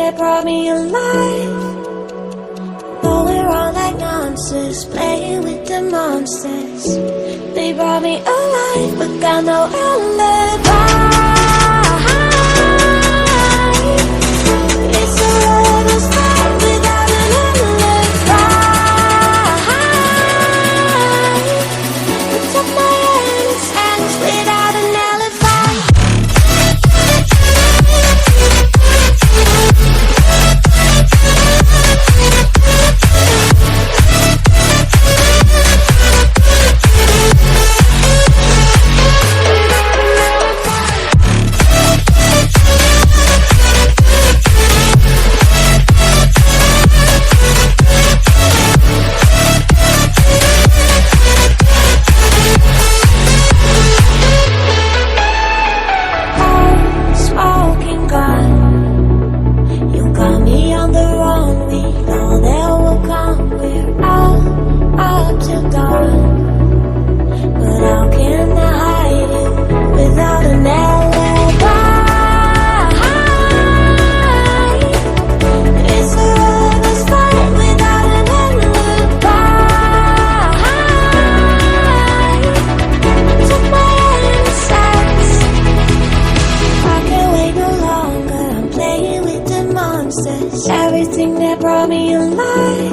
that brought me alive. Though we're all like monsters, playing with the monsters. They brought me alive, but got no alibi. It's a lover's fight without an alibi. Took my hands without an alibi. Everything that brought me alive.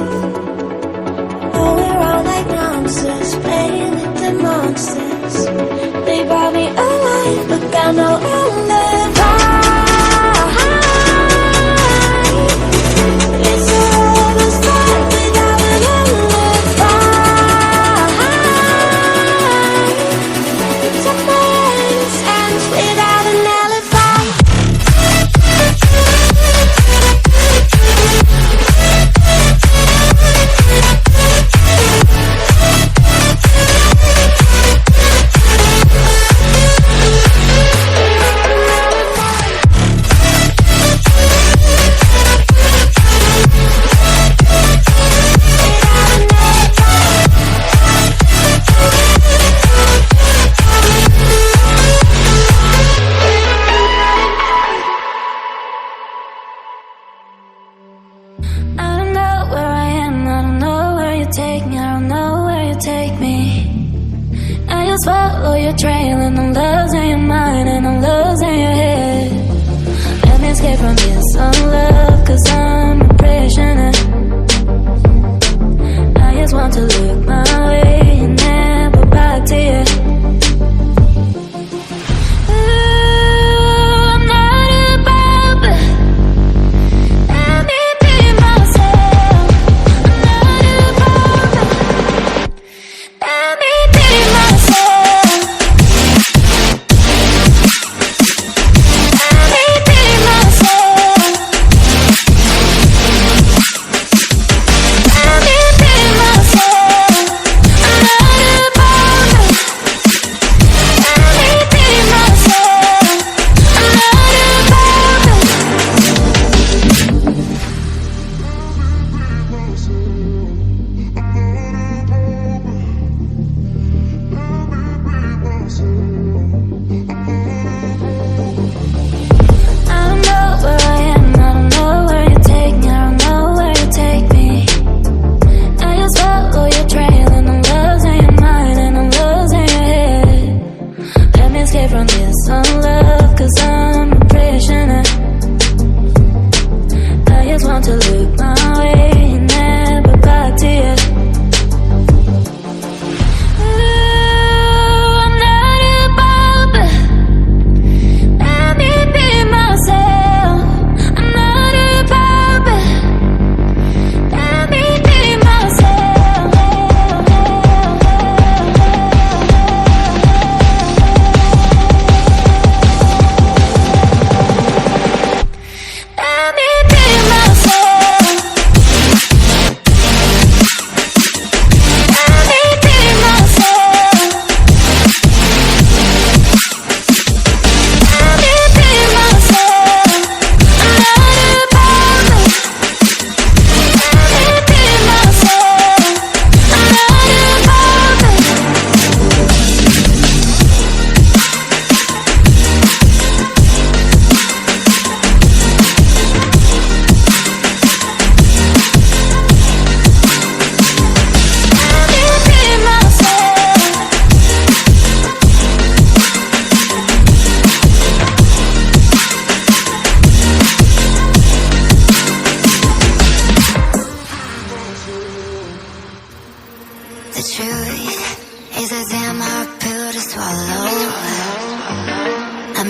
Oh, we're all like monsters, playing with the monsters. They brought me alive, but got no alibi. It's a lover's fight without an alibi. Took my hands without an alibi. Follow your trail and I'm losing your mind and I'm losing your head. Let me escape from this unlove, cause I'm a prisoner. I just want to look my way and never back to you.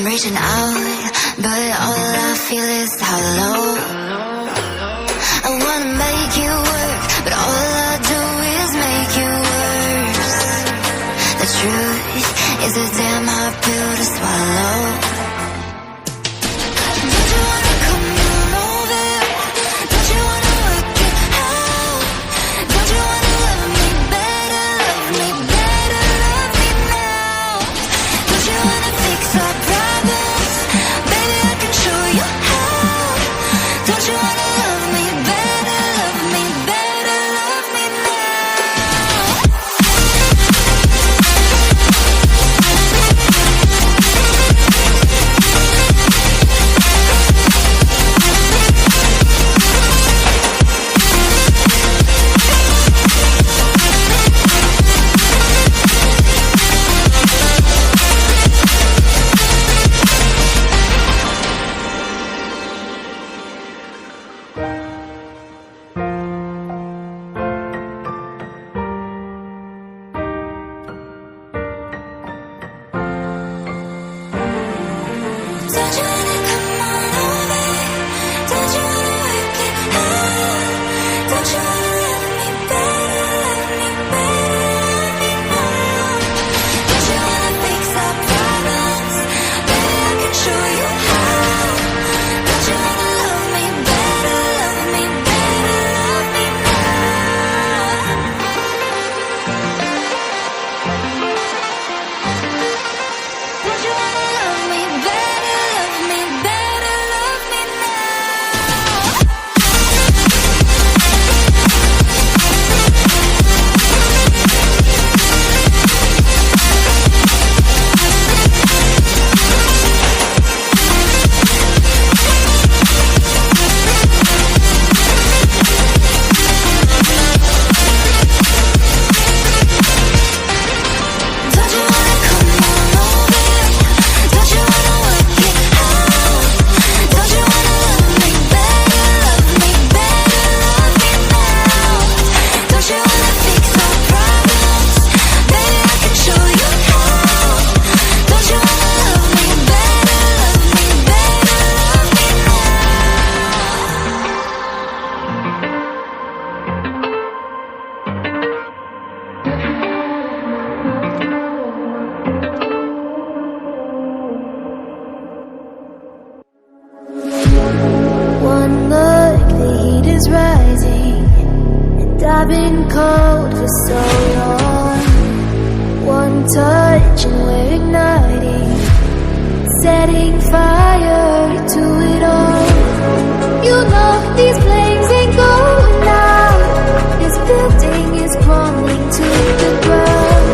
I'm reaching out, but all I feel is hollow. I wanna make you work, but all I do is make you worse. The truth is a damn hard pill to swallow. Don't you wanna come on over? Don't you wanna work it out? Don't you wanna love me better, love me better, love me now? Don't you wanna fix our problems? Baby, I can show you how. Don't you wanna love me better, love me better, love me now? Don't you wanna come on over? Don't you wanna work it out? Don't you wanna love me better, love me better, love me now? Don't you wanna fix our problems? Baby, I can show you how. Don't you wanna love me better, love me better, love me now? Don't you wanna love me better, love me better, love me now? Don't you wanna come on over? Don't you wanna work it out? Don't you wanna love me better, love me better, love me now? Don't you wanna fix our problems? Baby, I can show you how. Don't you wanna love me better, love me better, love me One look, the heat is rising, and I've been cold for so long. One touch and we're igniting, setting fire to it all. You know these flames ain't going out. This building is crumbling to the ground.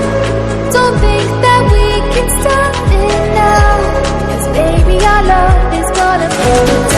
Don't think that we can stop it now, 'cause baby, our love is gonna burn down.